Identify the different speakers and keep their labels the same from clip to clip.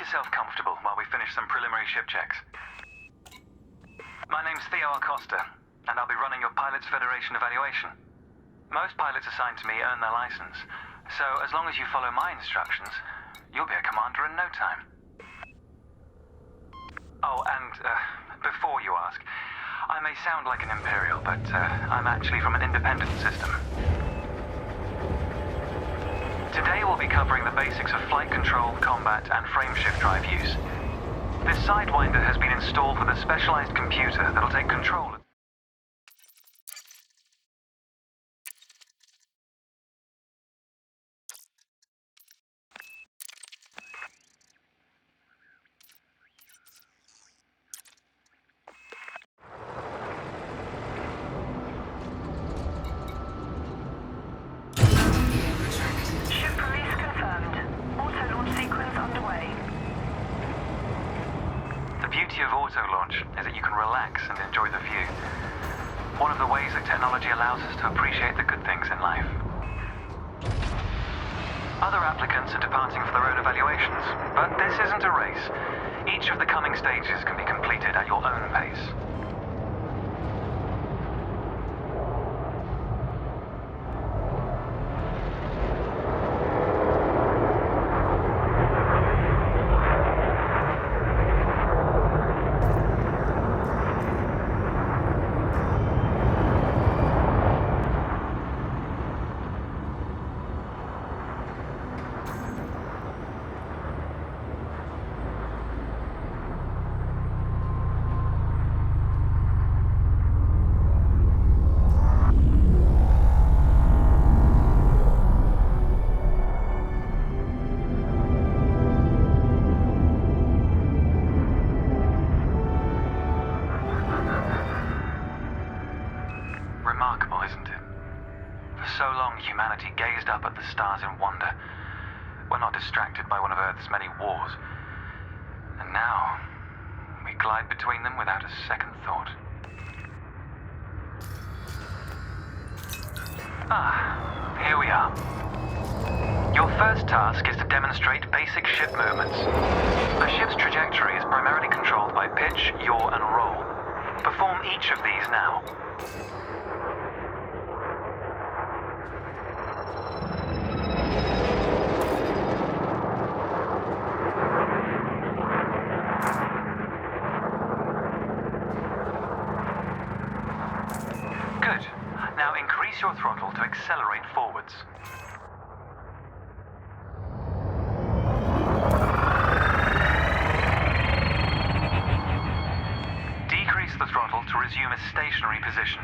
Speaker 1: yourself comfortable while we finish some preliminary ship checks. My name's Theo Acosta, and I'll be running your Pilots Federation evaluation. Most pilots assigned to me earn their license, so as long as you follow my instructions, you'll be a commander in no time. Oh, and before you ask, I may sound like an Imperial, but I'm actually from an independent system. Today we'll be covering the basics of flight control, combat, and frameshift drive use. This Sidewinder has been installed with a specialized computer that'll take control. The beauty of auto-launch is that you can relax and enjoy the view. One of the ways that technology allows us to appreciate the good things in life. Other applicants are departing for their own evaluations, but this isn't a race. Each of the coming stages can be completed at your own pace. Remarkable, isn't it? For so long, humanity gazed up at the stars in wonder. We're not distracted by one of Earth's many wars. And now, we glide between them without a second thought. Ah, here we are. Your first task is to demonstrate basic ship movements. A ship's trajectory is primarily controlled by pitch, yaw, and roll. Perform each of these now. Good. Now increase your throttle to accelerate forwards. Decrease the throttle to resume a stationary position.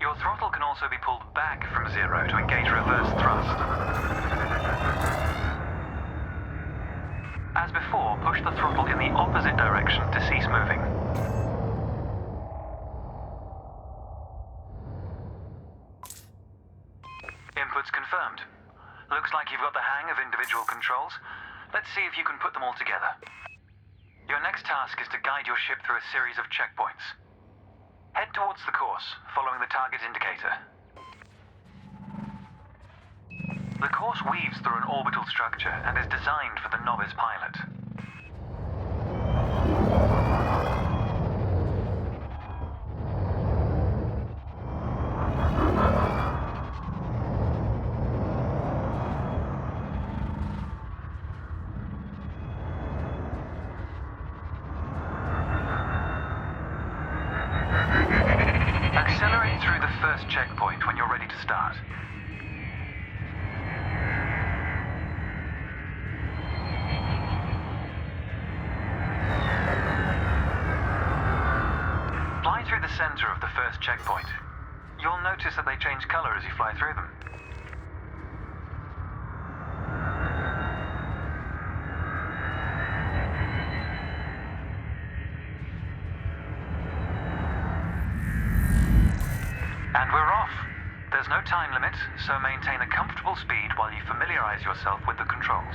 Speaker 1: Your throttle can also be pulled back from zero to engage reverse thrust. As before, push the throttle in the opposite direction to cease moving. Inputs confirmed. Looks like you've got the hang of individual controls. Let's see if you can put them all together. Your next task is to guide your ship through a series of checkpoints. Head towards the course, following the target indicator. The course weaves through an orbital structure and is designed for the novice pilot. Accelerate through the first checkpoint when you're ready to start. Fly through the center of the first checkpoint. You'll notice that they change color as you fly through them. And we're off. There's There's no time limit, so maintain a comfortable speed while you familiarize yourself with the controls.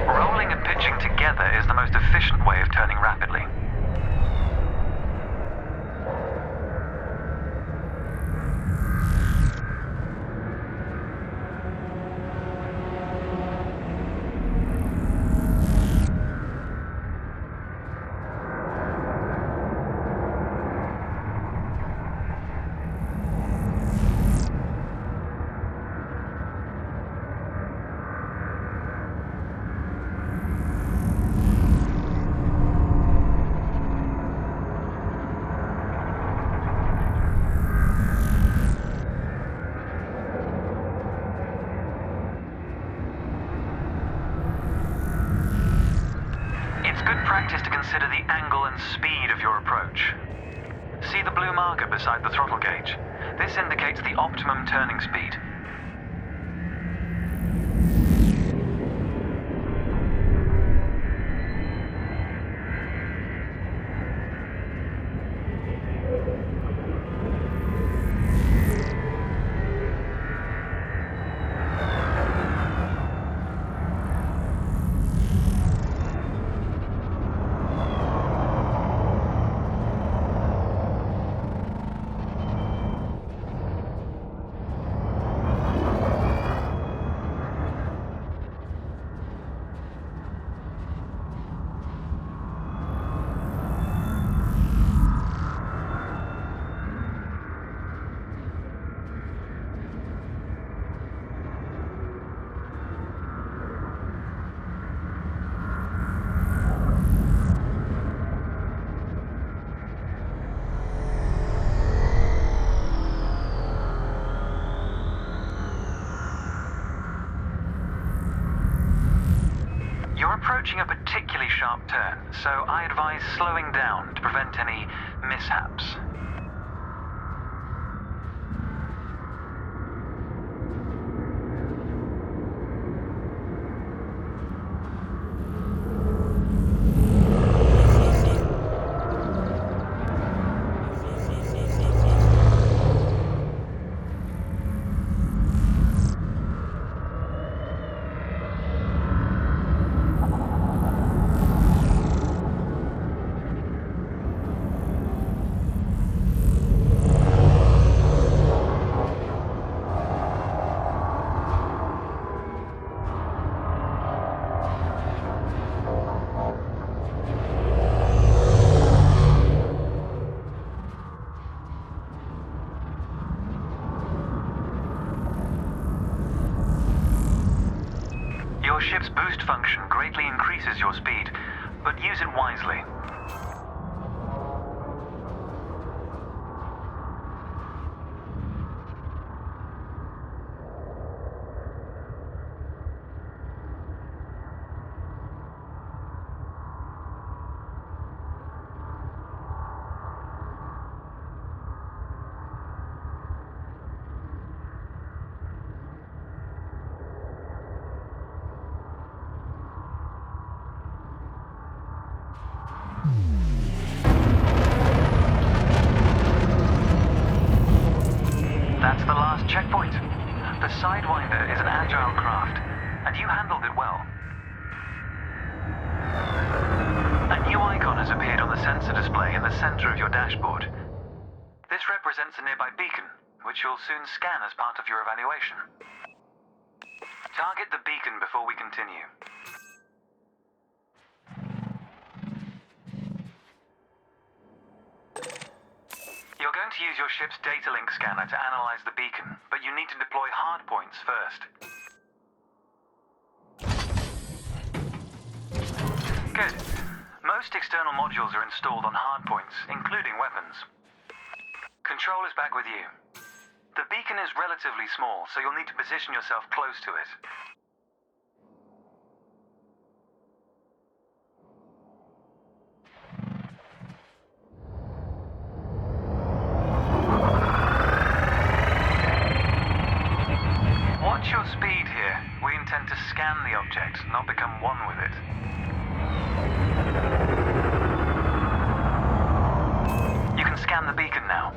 Speaker 1: Rolling and pitching together is the most efficient way of turning rapidly. Practice to consider the angle and speed of your approach. See the blue marker beside the throttle gauge? This indicates the optimum turning speed. Approaching a particularly sharp turn, so I advise slowing down to prevent any mishaps. Your ship's boost function greatly increases your speed, but use it wisely. That's the last checkpoint. The Sidewinder is an agile craft, and you handled it well. A new icon has appeared on the sensor display in the center of your dashboard. This represents a nearby beacon, which you'll soon scan as part of your evaluation. Target the beacon before we continue. You're going to use your ship's data link scanner to analyze the beacon, but you need to deploy hardpoints first. Good. Most external modules are installed on hardpoints, including weapons. Control is back with you. The beacon is relatively small, so you'll need to position yourself close to it. Watch your speed here. We intend to scan the object, not become one with it. You can scan the beacon now.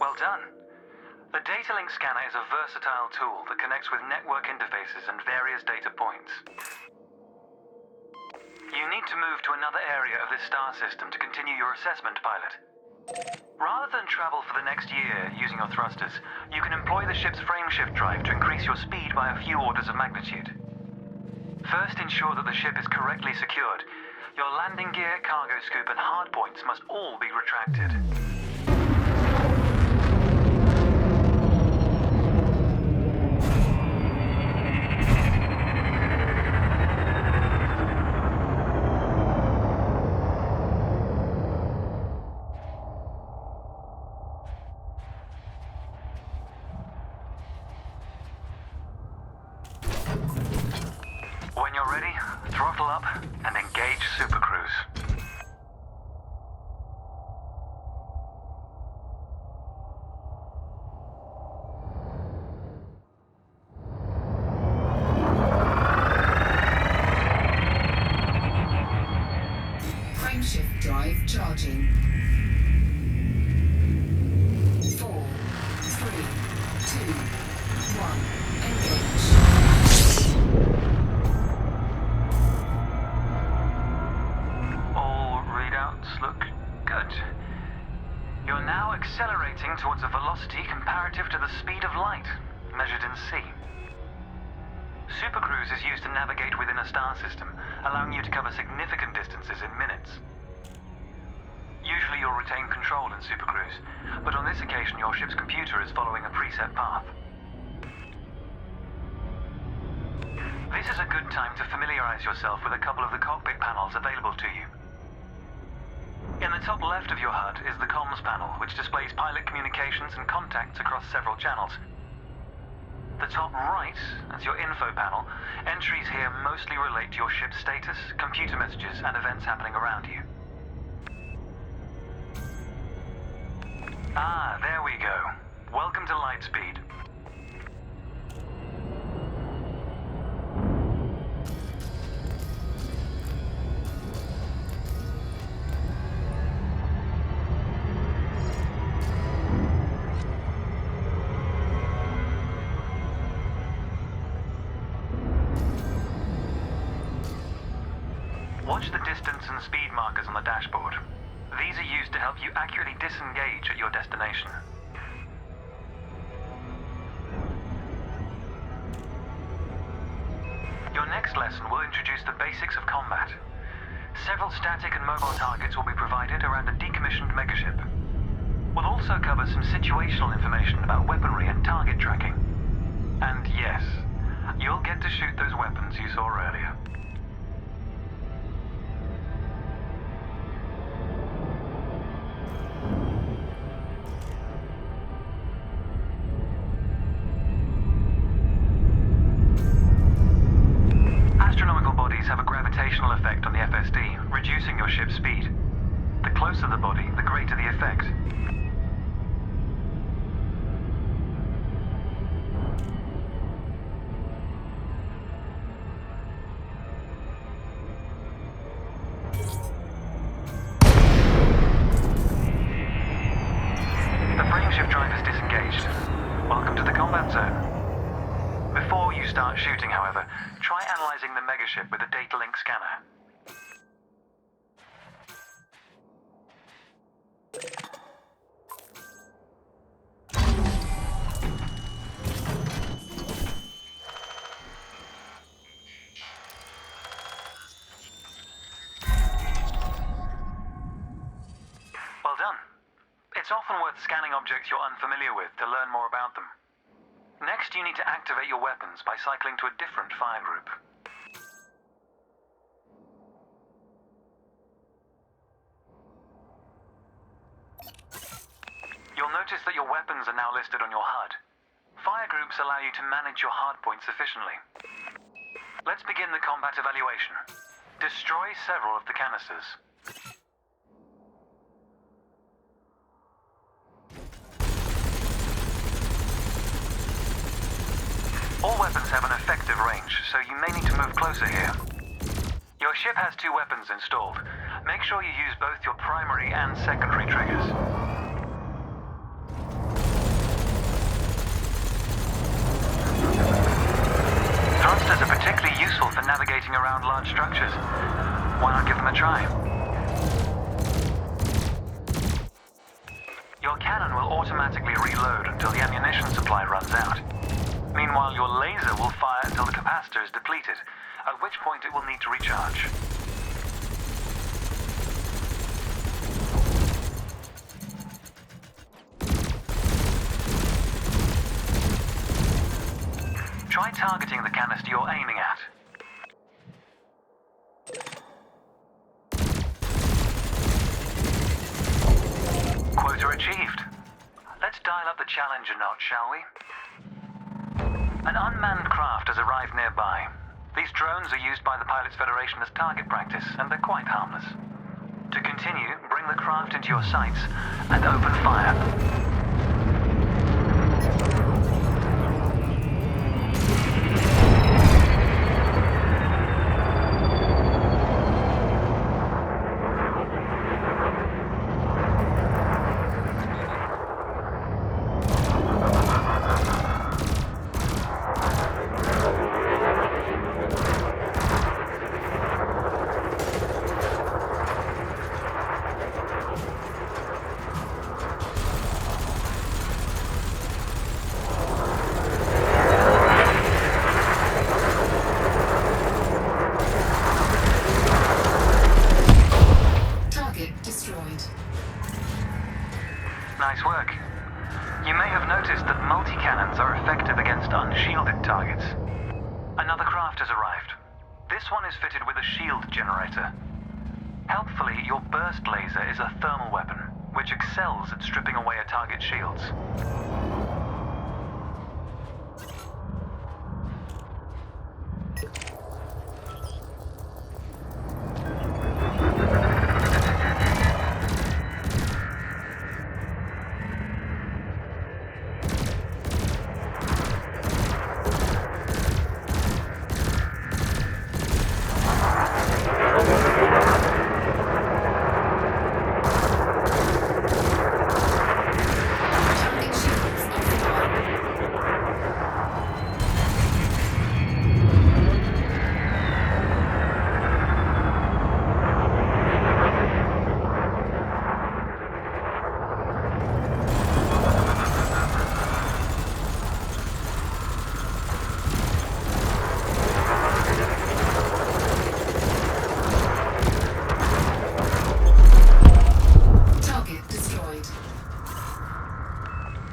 Speaker 1: Well done. The data link scanner is a versatile tool that connects with network interfaces and various data points. You need to move to another area of this star system to continue your assessment, pilot. Rather than travel for the next year using your thrusters, you can employ the ship's frameshift drive to increase your speed by a few orders of magnitude. First, ensure that the ship is correctly secured. Your landing gear, cargo scoop, and hardpoints must all be retracted. When you're ready, throttle up and engage Supercruise.
Speaker 2: Frameshift drive charging. 4, 3, 2, 1, engage.
Speaker 1: Look good. You're now accelerating towards a velocity comparative to the speed of light, measured in c. Supercruise is used to navigate within a star system, allowing you to cover significant distances in minutes. Usually you'll retain control in Supercruise, but on this occasion your ship's computer is following a preset path. This is a good time to familiarize yourself with a couple of the cockpit panels available to you. In the top left of your HUD is the comms panel, which displays pilot communications and contacts across several channels. The top right is your info panel. Entries here mostly relate to your ship's status, computer messages, and events happening around you. Ah, there we go. Welcome to Lightspeed. Watch the distance and speed markers on the dashboard. These are used to help you accurately disengage at your destination. Your next lesson will introduce the basics of combat. Several static and mobile targets will be provided around a decommissioned megaship. We'll also cover some situational information about weaponry and target tracking. And yes, you'll get to shoot those weapons you saw earlier. Have a gravitational effect on the FSD, reducing your ship's speed. The closer the body, the greater the effect. The frameshift drive is disengaged. Welcome to the combat zone. Before you start shooting, however, try analyzing the megaship with a data link scanner. Well done. It's often worth scanning objects you're unfamiliar with to learn more about them. Next, you need to activate your weapons by cycling to a different fire group. You'll notice that your weapons are now listed on your HUD. Fire groups allow you to manage your hardpoints efficiently. Let's begin the combat evaluation. Destroy several of the canisters. All weapons have an effective range, so you may need to move closer here. Your ship has 2 weapons installed. Make sure you use both your primary and secondary triggers. Thrusters are particularly useful for navigating around large structures. Why not give them a try? Your cannon will automatically reload until the ammunition supply runs out. Meanwhile, your laser will fire until the capacitor is depleted, at which point it will need to recharge. Try targeting the canister you're aiming at. Quota achieved. Let's dial up the challenge a notch, shall we? An unmanned craft has arrived nearby. These drones are used by the Pilots Federation as target practice, and they're quite harmless. To continue, bring the craft into your sights and open fire. Nice work. You may have noticed that multi-cannons are effective against unshielded targets. Another craft has arrived. This one is fitted with a shield generator. Helpfully, your burst laser is a thermal weapon, which excels at stripping away a target's shields.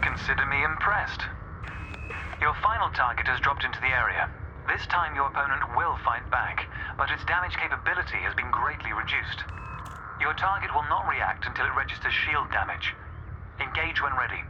Speaker 1: Consider me impressed. Your final target has dropped into the area. This time your opponent will fight back, but its damage capability has been greatly reduced. Your target will not react until it registers shield damage. Engage when ready.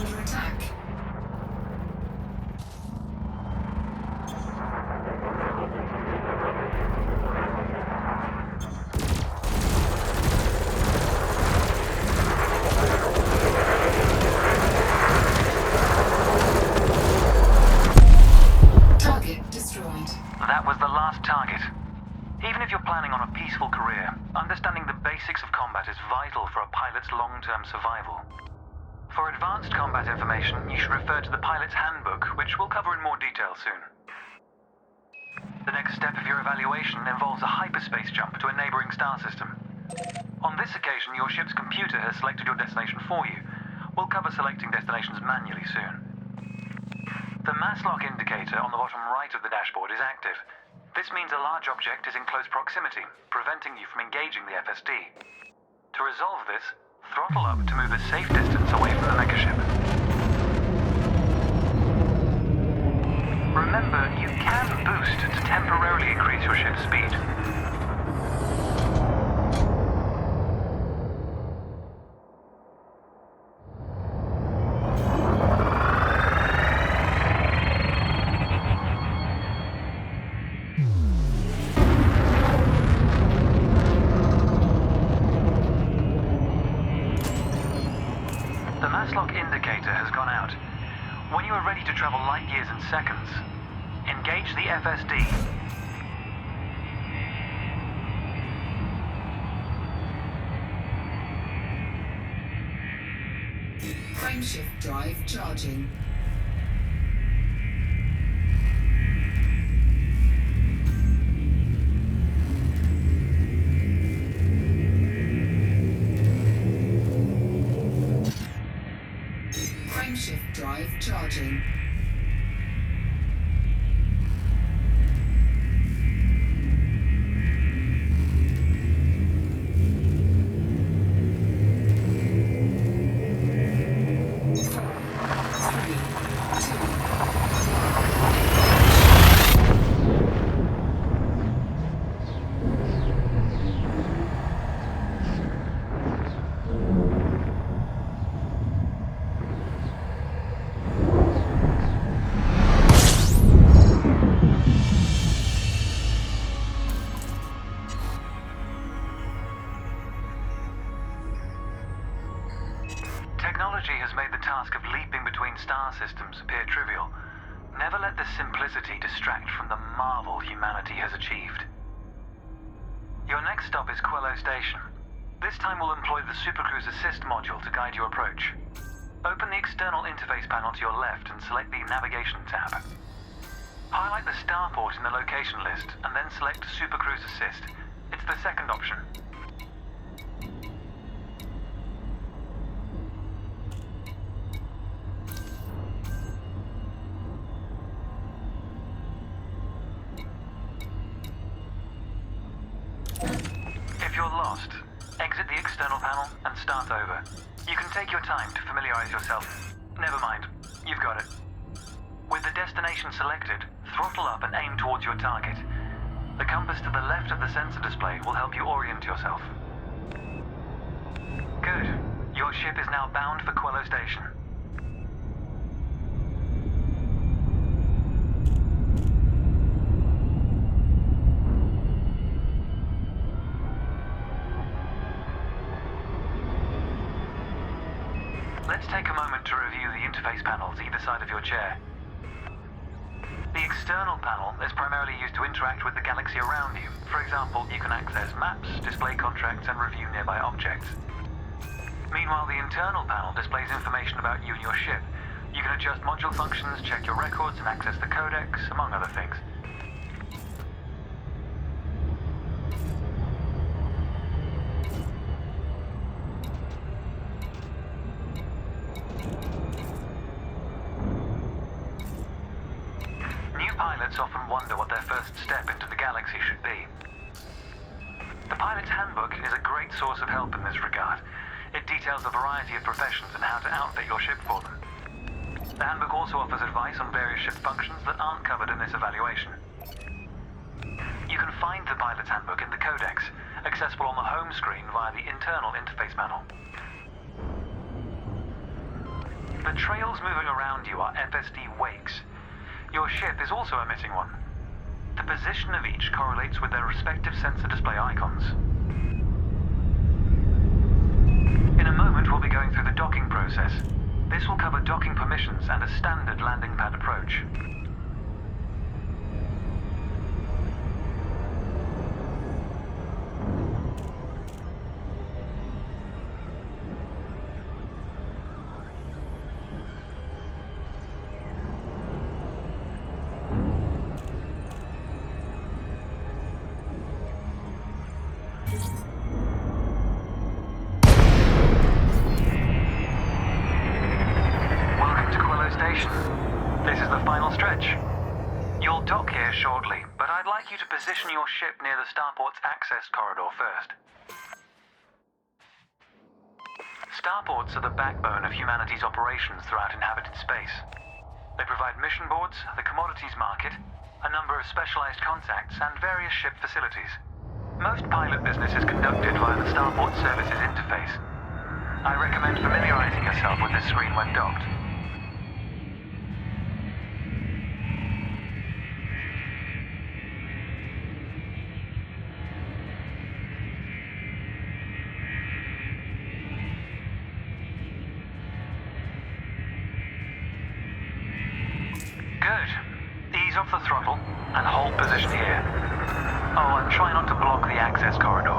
Speaker 2: under attack. Target destroyed.
Speaker 1: That was the last target. Even if you're planning on a peaceful career, understanding the basics of combat is vital for a pilot's long-term survival. For advanced combat information, you should refer to the pilot's handbook, which we'll cover in more detail soon. The next step of your evaluation involves a hyperspace jump to a neighboring star system. On this occasion, your ship's computer has selected your destination for you. We'll cover selecting destinations manually soon. The mass lock indicator on the bottom right of the dashboard is active. This means a large object is in close proximity, preventing you from engaging the FSD. To resolve this, throttle up to move a safe distance away from the megaship. Remember, you can boost to temporarily increase your ship's speed. The mass lock indicator has gone out. When you are ready to travel light years in seconds, engage the FSD.
Speaker 2: Frameshift drive charging. Frameshift drive charging.
Speaker 1: Technology has made the task of leaping between star systems appear trivial. Never let the simplicity distract from the marvel humanity has achieved. Your next stop is Quello Station. This time we'll employ the Supercruise Assist module to guide your approach. Open the external interface panel to your left and select the Navigation tab. Highlight the starport in the location list and then select Supercruise Assist. It's the second option. If you're lost, exit the external panel and start over. You can take your time to familiarize yourself. Never mind, you've got it. With the destination selected, throttle up and aim towards your target. The compass to the left of the sensor display will help you orient yourself. Good. Your ship is now bound for Quello Station. Let's take a moment to review the interface panels either side of your chair. The external panel is primarily used to interact with the galaxy around you. For example, you can access maps, display contracts, and review nearby objects. Meanwhile, the internal panel displays information about you and your ship. You can adjust module functions, check your records, and access the codex, among other things. Pilots often wonder what their first step into the galaxy should be. The pilot's handbook is a great source of help in this regard. It details a variety of professions and how to outfit your ship for them. The handbook also offers advice on various ship functions that aren't covered in this evaluation. You can find the pilot's handbook in the codex, accessible on the home screen via the internal interface panel. The trails moving around you are FSD wakes. Your ship is also emitting one. The position of each correlates with their respective sensor display icons. In a moment, we'll be going through the docking process. This will cover docking permissions and a standard landing pad approach. This is the final stretch. You'll dock here shortly, but I'd like you to position your ship near the starport's access corridor first. Starports are the backbone of humanity's operations throughout inhabited space. They provide mission boards, the commodities market, a number of specialized contacts, and various ship facilities. Most pilot business is conducted via the Starport Services interface. I recommend familiarizing yourself with this screen when docked. Good. Ease off the throttle and hold position here. Oh, and try not to block the access corridor.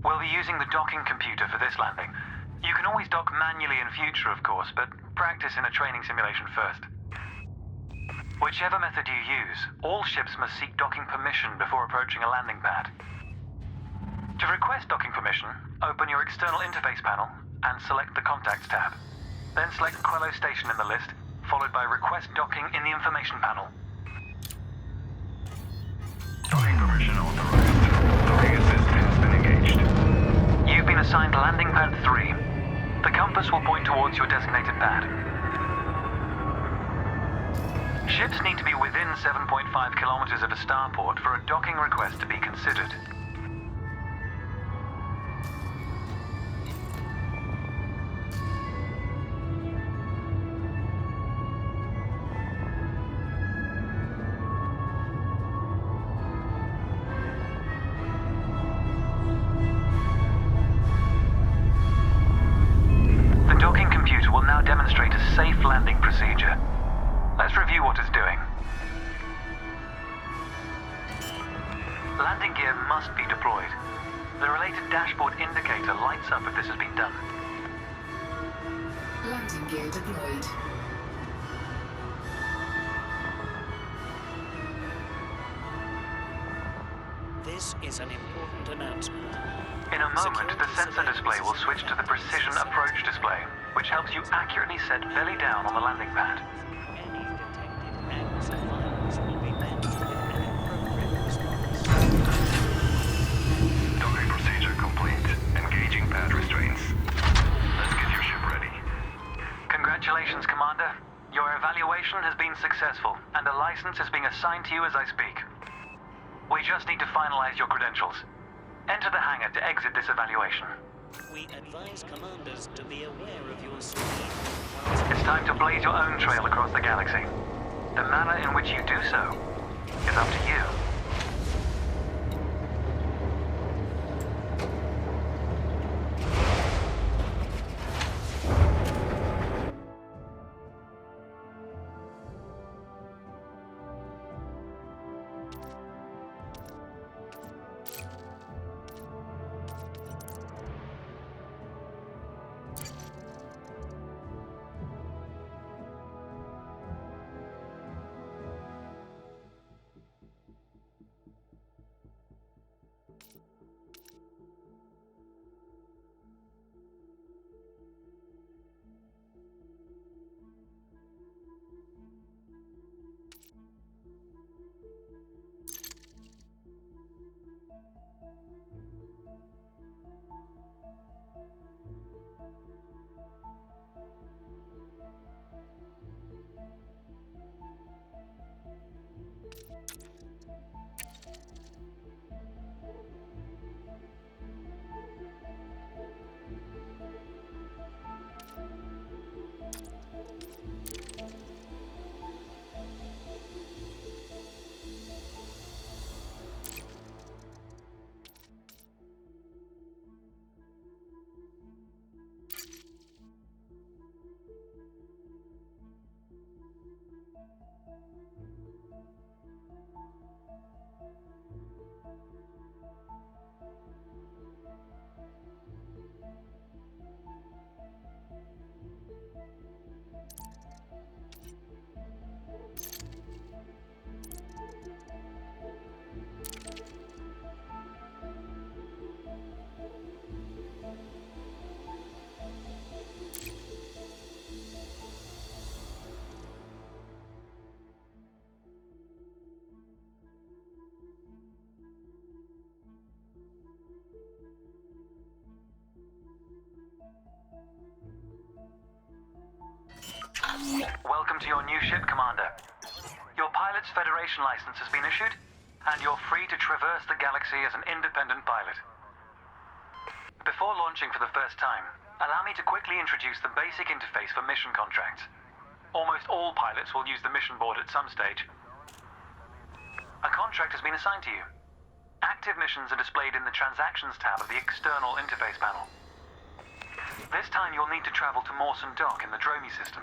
Speaker 1: We'll be using the docking computer for this landing. You can always dock manually in future, of course, but practice in a training simulation first. Whichever method you use, all ships must seek docking permission before approaching a landing pad. To request docking permission, open your external interface panel and select the Contacts tab. Then select Quello Station in the list, followed by Request Docking in the information panel.
Speaker 3: Docking permission authorized. Docking assist has been engaged.
Speaker 1: You've been assigned Landing Pad 3. The compass will point towards your designated pad. Ships need to be within 7.5 kilometers of a starport for a docking request to be considered. The docking computer will now demonstrate a safe landing procedure. Let's review what it's doing. Landing gear must be deployed. The related dashboard indicator lights up if this has been done.
Speaker 2: Landing gear deployed.
Speaker 4: This is an important announcement.
Speaker 1: In a moment, the sensor display will switch to the Precision Approach display, which helps you accurately set belly down on the landing pad.
Speaker 4: Any detected acts of violence will be met with an appropriate response.
Speaker 3: Docking procedure complete. Engaging pad restraints. Let's get your ship ready.
Speaker 1: Congratulations, Commander. Your evaluation has been successful, and a license is being assigned to you as I speak. We just need to finalize your credentials. Enter the hangar to exit this evaluation.
Speaker 4: We advise commanders to be aware of your speed.
Speaker 1: It's time to blaze your own trail across the galaxy. The manner in which you do so is up to you. Welcome to your new ship, Commander. Your pilot's Federation license has been issued, and you're free to traverse the galaxy as an independent pilot. Before launching for the first time, allow me to quickly introduce the basic interface for mission contracts. Almost all pilots will use the mission board at some stage. A contract has been assigned to you. Active missions are displayed in the Transactions tab of the external interface panel. This time you'll need to travel to Mawson Dock in the Dromi system.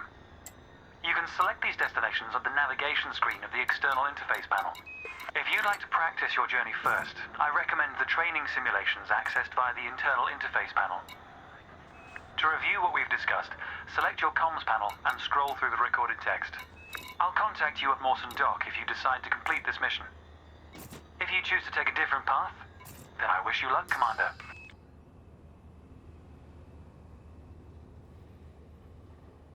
Speaker 1: You can select these destinations on the navigation screen of the external interface panel. If you'd like to practice your journey first, I recommend the training simulations accessed via the internal interface panel. To review what we've discussed, select your comms panel and scroll through the recorded text. I'll contact you at Mawson Dock if you decide to complete this mission. If you choose to take a different path, then I wish you luck, Commander.